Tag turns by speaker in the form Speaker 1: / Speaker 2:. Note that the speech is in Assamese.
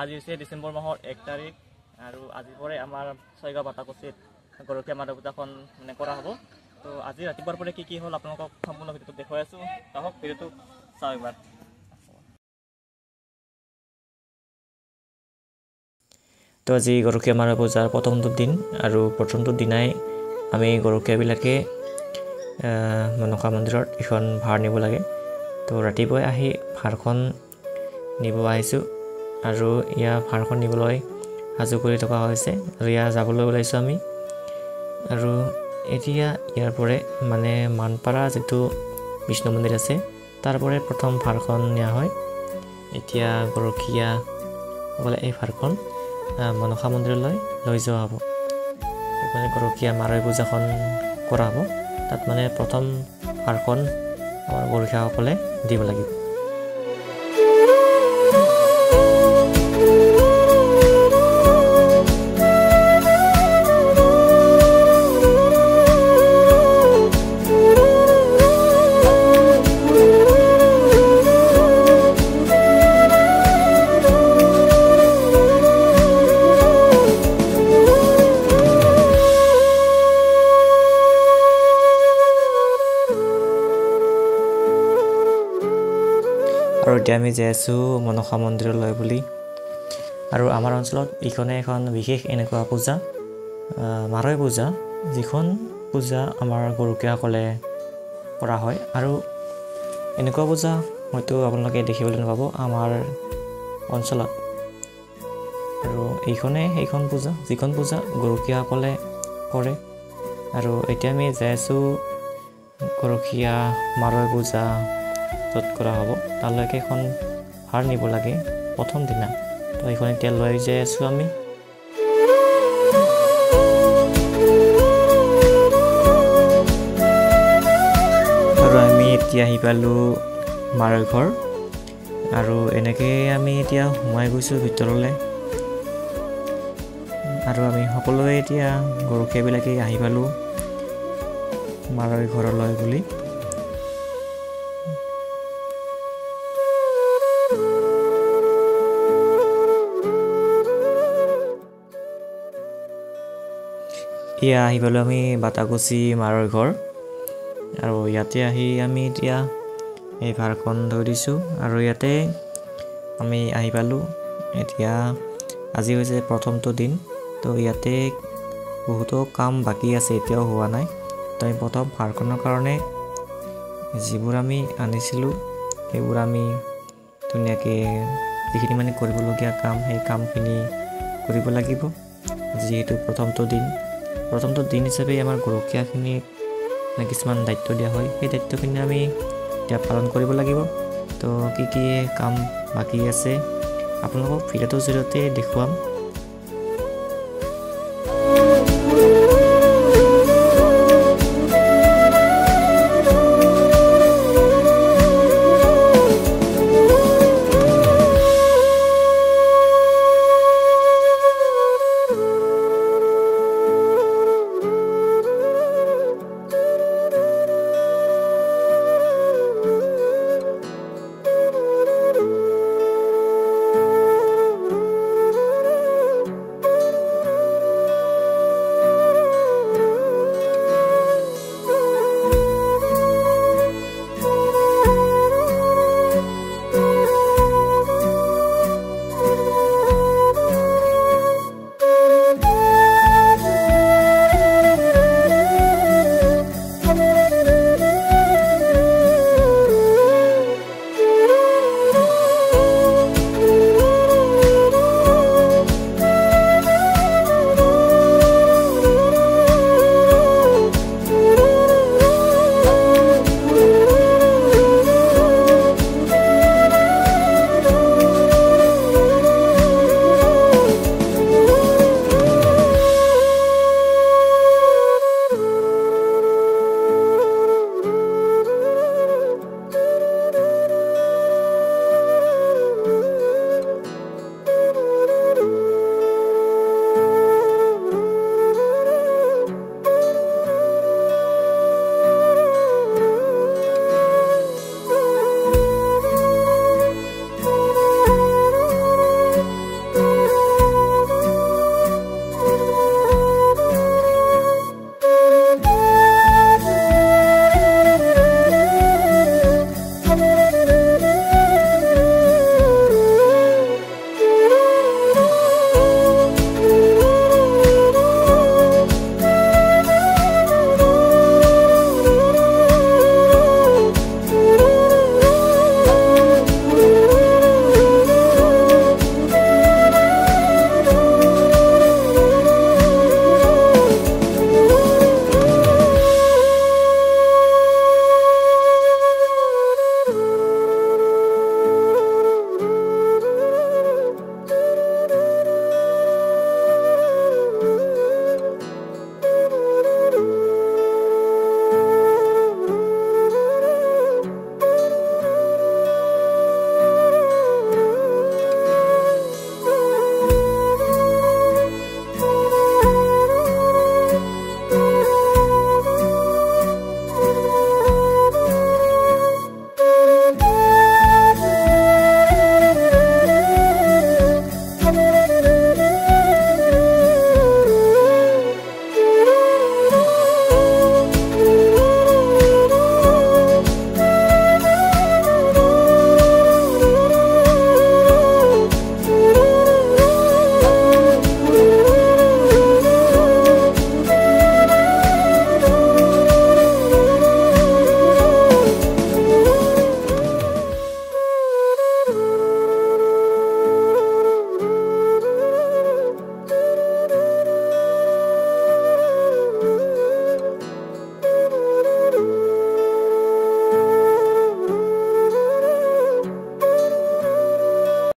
Speaker 1: আজি হৈছে ডিচেম্বৰ মাহৰ 1 তাৰিখ আৰু আজিৰ পৰাই আমাৰ ছয়গাঁও বাটাকুচিত গৰখীয়া মাধৱ পূজাখন মানে কৰা হ'ব। তো আজি ৰাতিপুৱাৰ পৰা কি হ'ল আপোনালোকক সম্পূৰ্ণ ভিডিঅ'টো দেখুৱাই আছোঁ। আহক ভিডিঅ'টো চাওঁ এবাৰ। তো আজি গৰখীয়া মাধৱ পূজাৰ প্ৰথমটো দিন আৰু প্ৰথমটো দিনাই আমি গৰখীয়াবিলাকে মনসা মন্দিৰত এখন ভাৰ নিব লাগে। তো ৰাতিপুৱাই আহি ভাৰখন নিব আহিছোঁ আৰু ইয়াৰ ভাৰখন নিবলৈ সাজু কৰি থকা হৈছে আৰু ইয়াৰ যাবলৈ ওলাইছোঁ আমি। আৰু এতিয়া ইয়াৰ পৰাই মানে মানপাৰা যিটো বিষ্ণু মন্দিৰ আছে তাৰ পৰাই প্ৰথম ভাৰখন নিয়া হয়। এতিয়া গৰখীয়াসকলে এই ভাৰখন মনসা মন্দিৰলৈ লৈ যোৱা হ'ব। মানে গৰখীয়া মাৰৈ পূজাখন কৰা হ'ব। তাত মানে প্ৰথম ভাৰখন আমাৰ গৰখীয়াসকলে দিব লাগিব। আৰু এতিয়া আমি যাই আছোঁ মনসা মন্দিৰলৈ বুলি। আৰু আমাৰ অঞ্চলত এইখনে এখন বিশেষ এনেকুৱা পূজা মাৰৈ পূজা, যিখন পূজা আমাৰ গৰখীয়াসকলে কৰা হয়। আৰু এনেকুৱা পূজা হয়তো আপোনালোকে দেখিবলৈ নাপাব আমাৰ অঞ্চলত। আৰু এইখনে সেইখন পূজা যিখন পূজা গৰখীয়াসকলে কৰে। আৰু এতিয়া আমি যাই আছোঁ গৰখীয়া মাৰৈ পূজা য'ত কৰা হ'ব তালৈকে এখন ভাৰ নিব লাগে প্ৰথম দিনা। তো এইখন এতিয়া লৈ যাই আছোঁ আমি। আৰু আমি এতিয়া আহি পালোঁ মাৰৈ ঘৰ। আৰু এনেকৈ আমি এতিয়া সোমাই গৈছোঁ ভিতৰলৈ। আৰু আমি সকলোৱে এতিয়া গৰখীয়াবিলাকে আহি পালোঁ মাৰৈ ঘৰলৈ বুলি। এয়া আহি পালোঁ আমি বাটাকুচি মাৰৈ ঘৰ। আৰু ইয়াতে আহি আমি এতিয়া এই ভাৰখন থৈ দিছোঁ আৰু ইয়াতে আমি আহি পালোঁ। এতিয়া আজি হৈছে প্ৰথমটো দিন। তো ইয়াতে বহুতো কাম বাকী আছে, এতিয়াও হোৱা নাই। তো আমি প্ৰথম ভাৰখনৰ কাৰণে যিবোৰ আমি আনিছিলোঁ সেইবোৰ আমি ধুনীয়াকৈ যিখিনি মানে কৰিবলগীয়া কাম সেই কামখিনি কৰিব লাগিব। যিহেতু প্ৰথমটো দিন হিচাপে আমাৰ গৰখীয়াখিনিক কিছুমান দায়িত্ব দিয়া হয়। সেই দায়িত্বখিনি আমি এতিয়া পালন কৰিব লাগিব। তো কি কাম বাকী আছে আপোনালোকক ভিডিঅ'টোৰ জৰিয়তে দেখুৱাম।